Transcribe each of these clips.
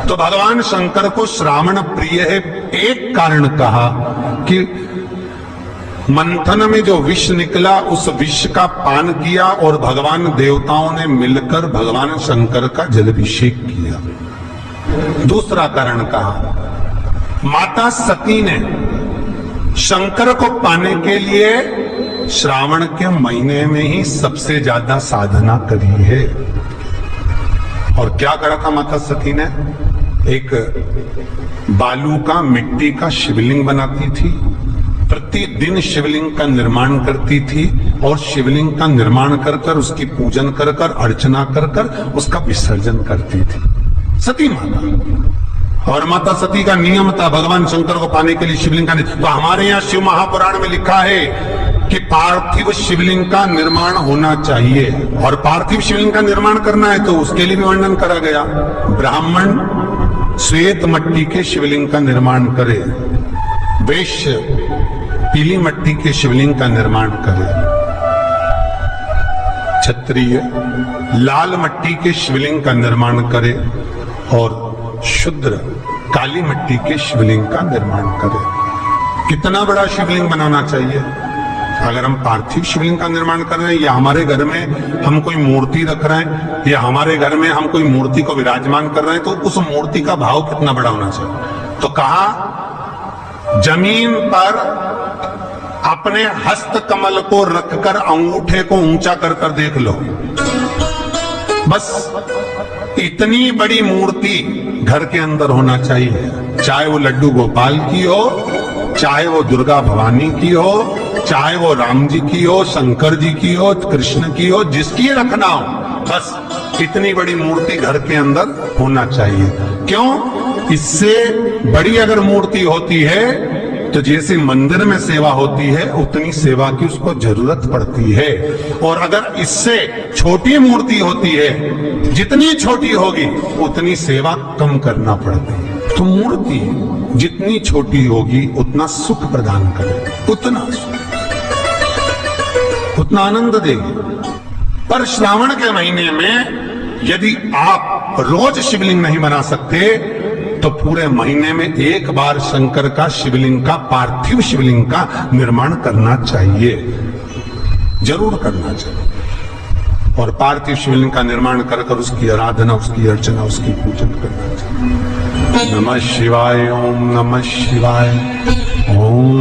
तो भगवान शंकर को श्रावण प्रिय है। एक कारण कहा कि मंथन में जो विष निकला उस विष का पान किया और भगवान देवताओं ने मिलकर भगवान शंकर का जलाभिषेक किया। दूसरा कारण कहा, माता सती ने शंकर को पाने के लिए श्रावण के महीने में ही सबसे ज्यादा साधना करी है। और क्या करा था माता सती ने? एक बालू का, मिट्टी का शिवलिंग बनाती थी, प्रतिदिन शिवलिंग का निर्माण करती थी और शिवलिंग का निर्माण कर कर उसकी पूजन कर कर अर्चना कर कर उसका विसर्जन करती थी सती माता। और माता सती का नियम था भगवान शंकर को पाने के लिए शिवलिंग का। तो हमारे यहाँ शिव महापुराण में लिखा है कि पार्थिव शिवलिंग का निर्माण होना चाहिए, और पार्थिव शिवलिंग का निर्माण करना है तो उसके लिए भी वर्णन करा गया। ब्राह्मण श्वेत मट्टी के शिवलिंग का निर्माण करे, वैश्य पीली मट्टी के शिवलिंग का निर्माण करे, क्षत्रिय लाल मट्टी के शिवलिंग का निर्माण करे और शूद्र काली मिट्टी के शिवलिंग का निर्माण करे। कितना बड़ा शिवलिंग बनाना चाहिए? अगर हम पार्थिव शिवलिंग का निर्माण कर रहे हैं या हमारे घर में हम कोई मूर्ति रख रहे हैं या हमारे घर में हम कोई मूर्ति को विराजमान कर रहे हैं, तो उस मूर्ति का भाव कितना बड़ा होना चाहिए? तो कहा, जमीन पर अपने हस्त कमल को रखकर अंगूठे को ऊंचा कर कर देख लो, बस इतनी बड़ी मूर्ति घर के अंदर होना चाहिए। चाहे वो लड्डू गोपाल की हो, चाहे वो दुर्गा भवानी की हो, चाहे वो राम जी की हो, शंकर जी की हो, कृष्ण की हो, जिसकी रखना हो, बस इतनी बड़ी मूर्ति घर के अंदर होना चाहिए। क्यों? इससे बड़ी अगर मूर्ति होती है तो जैसे मंदिर में सेवा होती है उतनी सेवा की उसको जरूरत पड़ती है, और अगर इससे छोटी मूर्ति होती है, जितनी छोटी होगी उतनी सेवा कम करना पड़ती है। तो मूर्ति जितनी छोटी होगी उतना सुख प्रदान करेगी, उतना सुख, उतना आनंद देगी। पर श्रावण के महीने में यदि आप रोज शिवलिंग नहीं बना सकते तो पूरे महीने में एक बार शंकर का शिवलिंग का, पार्थिव शिवलिंग का निर्माण करना चाहिए, जरूर करना चाहिए। और पार्थिव शिवलिंग का निर्माण कर कर उसकी आराधना, उसकी अर्चना, उसकी पूजन करना चाहिए। नमः शिवाय, ओम नमः शिवाय, ओम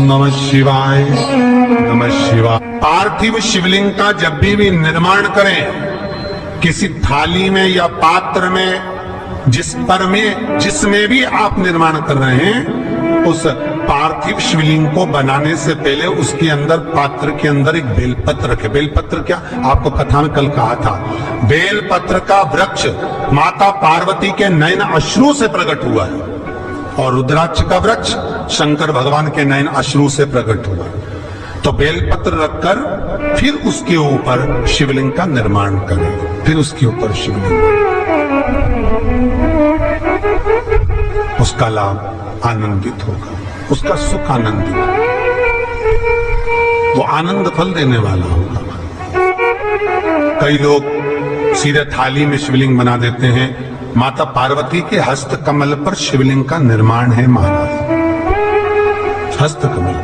नमः शिवाय, नमः शिवाय। पार्थिव शिवलिंग का जब भी निर्माण करें, किसी थाली में या पात्र में, जिसमें भी आप निर्माण कर रहे हैं, उस पार्थिव शिवलिंग को बनाने से पहले उसके अंदर, पात्र के अंदर एक बेलपत्र रखे। बेलपत्र क्या? आपको कथा में कल कहा था, बेलपत्र का वृक्ष माता पार्वती के नयन अश्रु से प्रकट हुआ है, और रुद्राक्ष का वृक्ष शंकर भगवान के नयन अश्रु से प्रकट हुआ है। तो बेलपत्र रखकर फिर उसके ऊपर शिवलिंग का निर्माण करें, फिर उसके ऊपर शिवलिंग, उसका लाभ आनंदित होगा, उसका सुख आनंदित, वो आनंद फल देने वाला होगा। कई लोग सीधे थाली में शिवलिंग बना देते हैं। माता पार्वती के हस्त कमल पर शिवलिंग का निर्माण है महाराज, हस्त कमल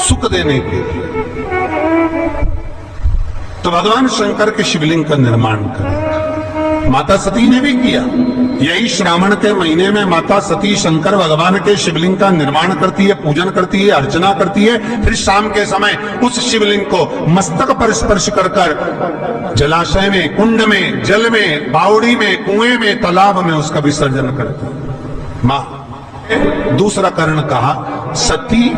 सुख देने के लिए। तो भगवान शंकर के शिवलिंग का निर्माण करें। माता सती ने भी किया। यही श्रावण के महीने में माता सती शंकर भगवान के शिवलिंग का निर्माण करती है, पूजन करती है, अर्चना करती है। फिर शाम के समय उस शिवलिंग को मस्तक पर स्पर्श कर कर जलाशय में, कुंड में, जल में, बावड़ी में, कुएं में, तालाब में उसका विसर्जन करती है माँ। दूसरा कारण कहा, सती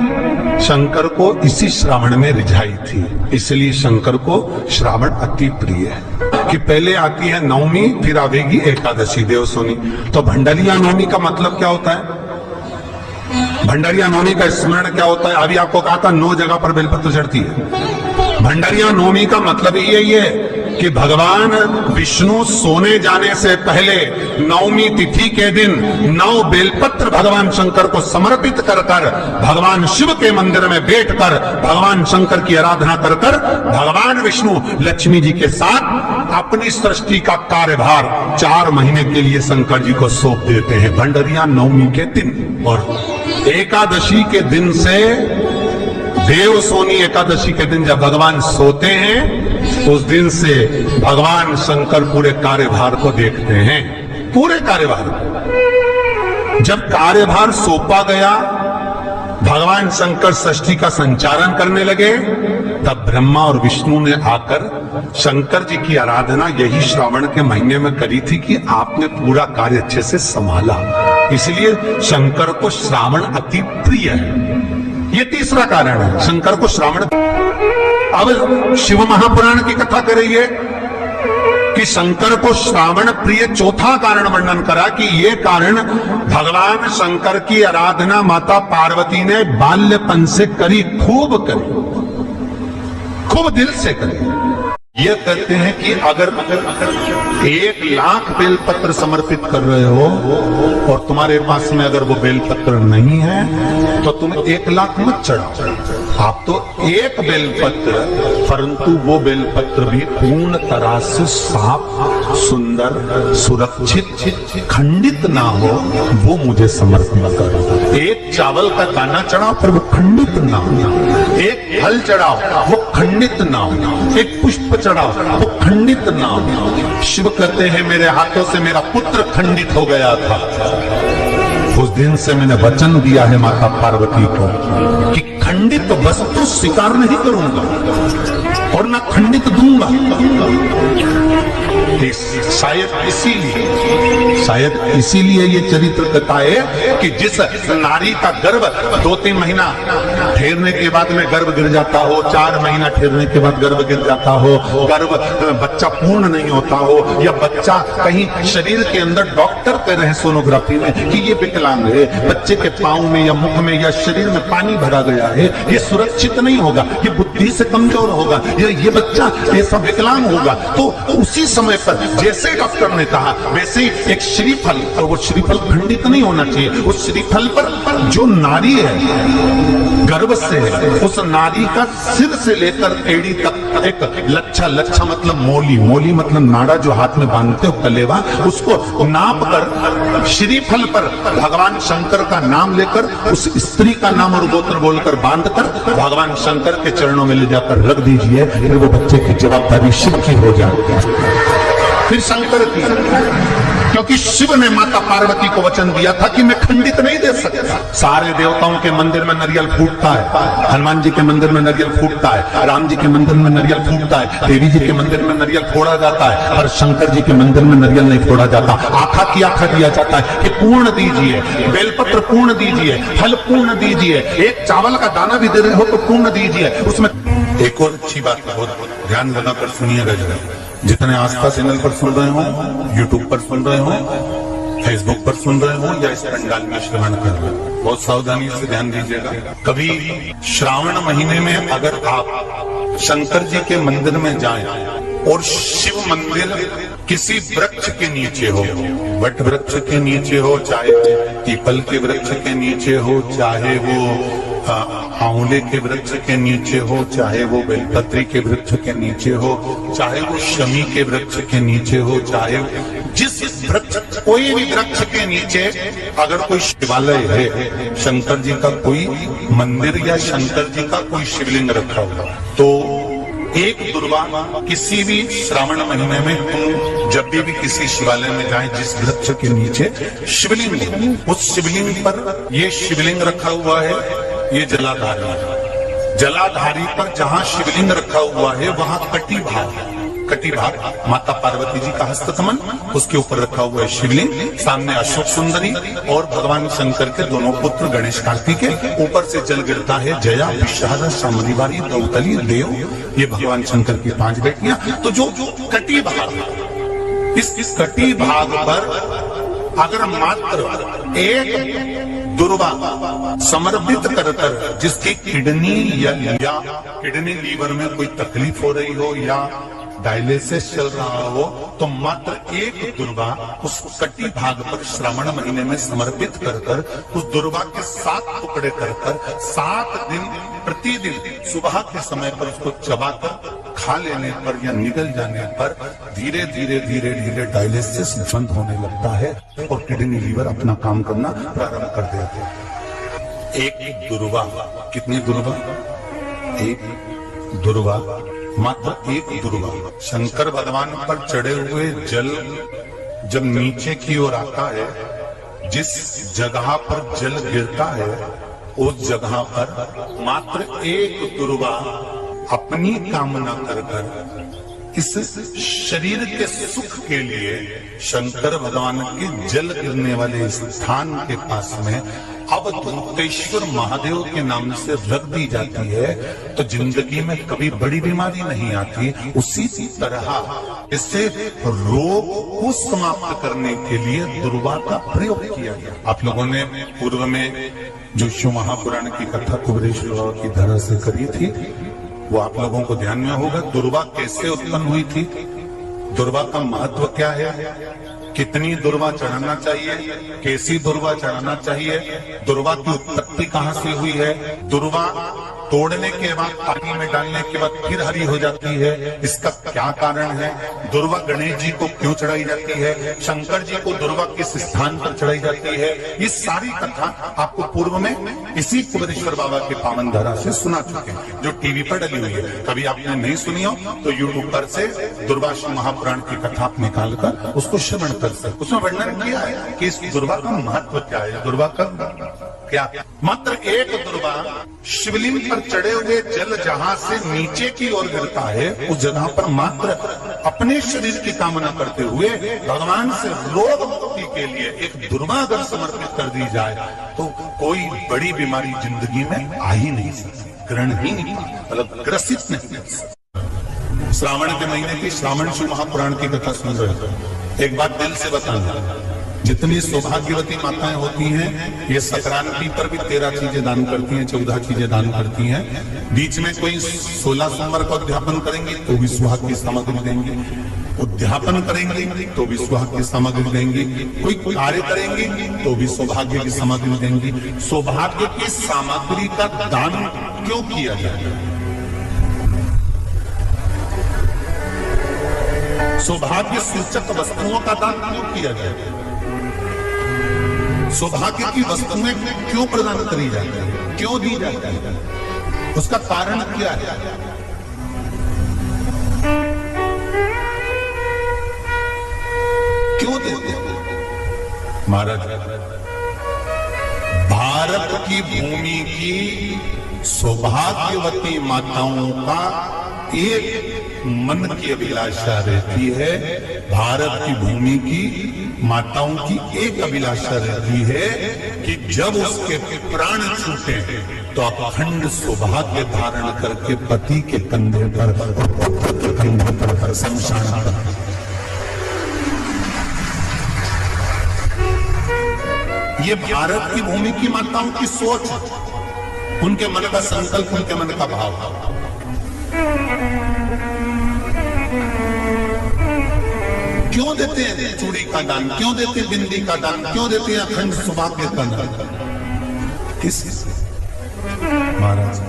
शंकर को इसी श्रावण में रिझाई थी, इसलिए शंकर को श्रावण अति प्रिय है। कि पहले आती है नवमी, फिर आवेगी एकादशी, देवसोनी। तो भंडारिया नवमी का मतलब क्या होता है? भंडारिया नवमी का स्मरण क्या होता है? अभी आपको कहा था 9 जगह पर बेलपत्र चढ़ती है। भंडारिया नवमी का मतलब यही है कि भगवान विष्णु सोने जाने से पहले नवमी तिथि के दिन 9 बेलपत्र भगवान शंकर को समर्पित कर कर भगवान शिव के मंदिर में बैठकर भगवान शंकर की आराधना कर कर भगवान विष्णु लक्ष्मी जी के साथ अपनी सृष्टि का कार्यभार 4 महीने के लिए शंकर जी को सौंप देते हैं भंडरिया नवमी के दिन। और एकादशी के दिन से देव सोनी एकादशी के दिन जब भगवान सोते हैं उस दिन से भगवान शंकर पूरे कार्यभार को देखते हैं, पूरे कार्यभार को। जब कार्यभार सौंपा गया भगवान शंकर सृष्टि का संचालन करने लगे तब ब्रह्मा और विष्णु ने आकर शंकर जी की आराधना यही श्रावण के महीने में करी थी कि आपने पूरा कार्य अच्छे से संभाला, इसलिए शंकर को श्रावण अति प्रिय है। ये तीसरा कारण है शंकर को श्रावण। अब शिव महापुराण की कथा करिए कि शंकर को श्रावण प्रिय चौथा कारण वर्णन करा कि ये कारण भगवान शंकर की आराधना माता पार्वती ने बाल्यपन से करी, खूब करी, खूब दिल से करी। ये कहते हैं कि अगर 1,00,000 बेलपत्र समर्पित कर रहे हो और तुम्हारे पास में अगर वो बेलपत्र नहीं है तो तुम 1,00,000 मत चढ़ाओ, आप तो 1 बेलपत्र, परंतु वो बेलपत्र भी पूर्ण तरह से साफ, सुंदर, सुरक्षित, खंडित ना हो, वो मुझे समर्पित करो। 1 चावल का दाना चढ़ाओ पर वो खंडित ना हो, 1 फल चढ़ाओ वो खंडित ना हो, 1 पुष्प चढ़ाओ वो खंडित ना हो। शिव कहते हैं मेरे हाथों से मेरा पुत्र खंडित हो गया था, उस दिन से मैंने वचन दिया है माता पार्वती को कि खंडित वस्तु स्वीकार नहीं करूंगा और ना खंडित दूंगा। शायद इसीलिए ये चरित्र कहता है कि जिस नारी का गर्भ 2-3 महीना ठहरने के बाद में गर्भ गिर जाता हो, 4 महीना ठहरने के बाद गर्भ गिर जाता हो, गर्भ बच्चा पूर्ण नहीं होता हो, या बच्चा कहीं शरीर के अंदर डॉक्टर कह रहे हैं सोनोग्राफी में कि ये विकलांग है, बच्चे के पांव में या मुख में या शरीर में पानी भरा गया है, ये सुरक्षित नहीं होगा, ये बुद्धि से कमजोर होगा, ये बच्चा ऐसा विकलांग होगा, तो उसी समय पर जैसे डॉक्टर ने कहा वैसे ही एक श्रीफल, और वो श्रीफल खंडित नहीं होना चाहिए, उस श्रीफल पर जो नारी है गर्भ से है, उस नारी का सिर से लेकर एड़ी तक एक लच्छा मतलब मोली मतलब नाड़ा जो हाथ में बांधते हो कलेवा, उसको नाप कर श्रीफल पर भगवान शंकर का नाम लेकर उस स्त्री का नाम और गोत्र बोलकर बांधकर भगवान शंकर के चरणों में ले जाकर रख दीजिए, फिर वो बच्चे की जवाबदारी शिव की हो जाती है, फिर शंकर की, क्योंकि शिव ने माता पार्वती को वचन दिया था कि मैं खंडित नहीं दे सकता। सारे देवताओं के मंदिर में नारियल फूटता है, हनुमान जी के मंदिर में नारियल फूटता है, राम जी के मंदिर में नारियल फूटता है, देवी जी के मंदिर में नारियल फोड़ा जाता है, पर शंकर जी के मंदिर में नारियल नहीं फोड़ा जाता। आखा की आखा दिया जाता है कि पूर्ण दीजिए, बेलपत्र पूर्ण दीजिए, फल पूर्ण दीजिए, 1 चावल का दाना भी दे रहे हो तो पूर्ण दीजिए। उसमें एक और अच्छी बात है, बहुत ध्यान लगाकर सुनिएगा जरा, जितने आस्था चैनल पर सुन रहे हो, यूट्यूब पर सुन रहे हो, फेसबुक पर सुन रहे हो या इस पंडाल में श्रवण कर रहे हो, बहुत सावधानी से ध्यान दीजिएगा। कभी श्रावण महीने में अगर आप शंकर जी के मंदिर में जाएं और शिव मंदिर किसी वृक्ष के नीचे हो, वट वृक्ष के नीचे हो, चाहे पीपल के वृक्ष के नीचे हो, चाहे वो आंवले के वृक्ष के नीचे हो, चाहे वो बेलपत्री के वृक्ष के नीचे हो, चाहे वो शमी के वृक्ष के नीचे हो, चाहे जिस वृक्ष, कोई भी वृक्ष के नीचे अगर कोई शिवालय है, शंकर जी का कोई मंदिर या शंकर जी का कोई शिवलिंग रखा हुआ, तो एक दुर्वा किसी भी श्रावण महीने में तुम जब भी किसी शिवालय में जाए, जिस वृक्ष के नीचे शिवलिंग, उस शिवलिंग पर ये शिवलिंग रखा हुआ है, ये जलाधारी है, जलाधारी पर जहां शिवलिंग रखा हुआ है वहां कटी भाग माता पार्वती जी का हस्तकमल, उसके ऊपर रखा हुआ है शिवलिंग, सामने अशोक सुंदरी और भगवान शंकर के दोनों पुत्र गणेश कार्तिक, ऊपर से जल गिरता है जया, विषहारा, शामलीवारी, द्रौपदी, देव, ये भगवान शंकर की 5 बेटियां। तो जो कटी भाग, इस कटी भाग पर अगर मात्र एक दुर्वा समर्पित कर जिसकी किडनी या किडनी लीवर में कोई तकलीफ हो रही हो, या डायलिसिस चल रहा हो तो मात्र एक दुर्वा उस कटी भाग पर श्रावण महीने में समर्पित कर कर उस दुर्वा के 7 टुकड़े कर कर 7 दिन प्रतिदिन सुबह के समय पर उसको चबाकर खा लेने पर या निगल जाने पर धीरे धीरे धीरे धीरे डायलिसिस बंद होने लगता है और किडनी लीवर अपना काम करना प्रारंभ कर देते हैं। एक दुर्वा, कितनी दुर्वा? एक दुर्वा, मात्र एक दुर्वा। शंकर भगवान पर चढ़े हुए जल जब नीचे की ओर आता है, जिस जगह पर जल गिरता है उस जगह पर मात्र एक दुर्वा अपनी कामना कर कर इस शरीर के सुख के लिए शंकर भगवान के जल गिरने वाले स्थान के पास में अवधूतेश्वर महादेव के नाम से रख दी जाती है तो जिंदगी में कभी बड़ी बीमारी नहीं आती। उसी तरह इससे रोग को समाप्त करने के लिए दुर्वा का प्रयोग किया गया। आप लोगों ने पूर्व में जो शिव महापुराण की कथा कुबेरेश्वर बाबा की धरा से करी थी वो आप लोगों को ध्यान में होगा। दुर्वा कैसे उत्पन्न हुई थी, दुर्वा का महत्व क्या है, कितनी दुर्वा चढ़ाना चाहिए, कैसी दुर्वा चढ़ाना चाहिए, दुर्वा की उत्पत्ति कहां से हुई है, दुर्वा तोड़ने के बाद पानी में डालने के बाद फिर हरी हो जाती है, इसका क्या कारण है, दुर्वा गणेश जी को क्यों चढ़ाई जाती है, शंकर जी को दुर्वा किस स्थान पर चढ़ाई जाती है, ये सारी कथा आपको पूर्व में इसी कुबेरेश्वर बाबा के पावन धारा से सुना चुके हैं जो टीवी पर डली हुई है। कभी आपने नहीं सुनी हो तो यूट्यूब पर से दुर्वा शिव महापुराण की कथा आप निकाल कर उसको श्रवण कर सकते। उसमें वर्णन किया है कि इस दुर्वा का महत्व क्या है, दुर्वा का क्या। मात्र एक दुर्वा शिवलिंग पर चढ़े हुए जल जहां से नीचे की ओर गिरता है उस जगह पर मात्र अपने शरीर की कामना करते हुए भगवान से रोग मुक्ति के लिए एक दुर्वा अगर समर्पित कर दी जाए तो कोई बड़ी बीमारी जिंदगी में आ ही नहीं सकती, ग्रहण ही नहीं, मतलब ग्रसित नहीं कर सकती। श्रावण के महीने की श्रावण शिव महापुराण की कथा सुन रहे थे। एक बात दिल से बताना, जितनी सौभाग्यवती माताएं होती हैं ये संक्रांति पर भी 13 चीजें दान करती हैं, 14 चीजें दान करती हैं। बीच में कोई 16 सोमवार का उद्यापन करेंगी तो भी सुहाग की सामग्री देंगी, उद्यापन करेंगी तो भी सुहाग की सामग्री देंगी, कोई कार्य करेंगी तो भी सौभाग्य की सामग्री देंगी। सौभाग्य की सामग्री का दान क्यों किया जाए, सौभाग्य सूचक वस्तुओं का दान क्यों किया जाए, सौभाग्य की वस्तुएं क्यों प्रदान करी जाती है, क्यों दी जाती है, उसका कारण क्या है। क्यों देते हैं महाराज? भारत की भूमि की सौभाग्यवती माताओं का एक मन की अभिलाषा रहती है, भारत की भूमि की माताओं की एक अभिलाषा रहती है कि जब उसके प्राण छूटे तो अखंड सौभाग्य धारण करके पति के कंधे पर शमशान पर। ये भारत की भूमि की माताओं की सोच, उनके मन का संकल्प, उनके मन का भाव। क्यों देते हैं चूड़ी का दान, क्यों देते हैं बिंदी का दान, क्यों देते हैं अखंड सौभाग्य का दान? किस महाराज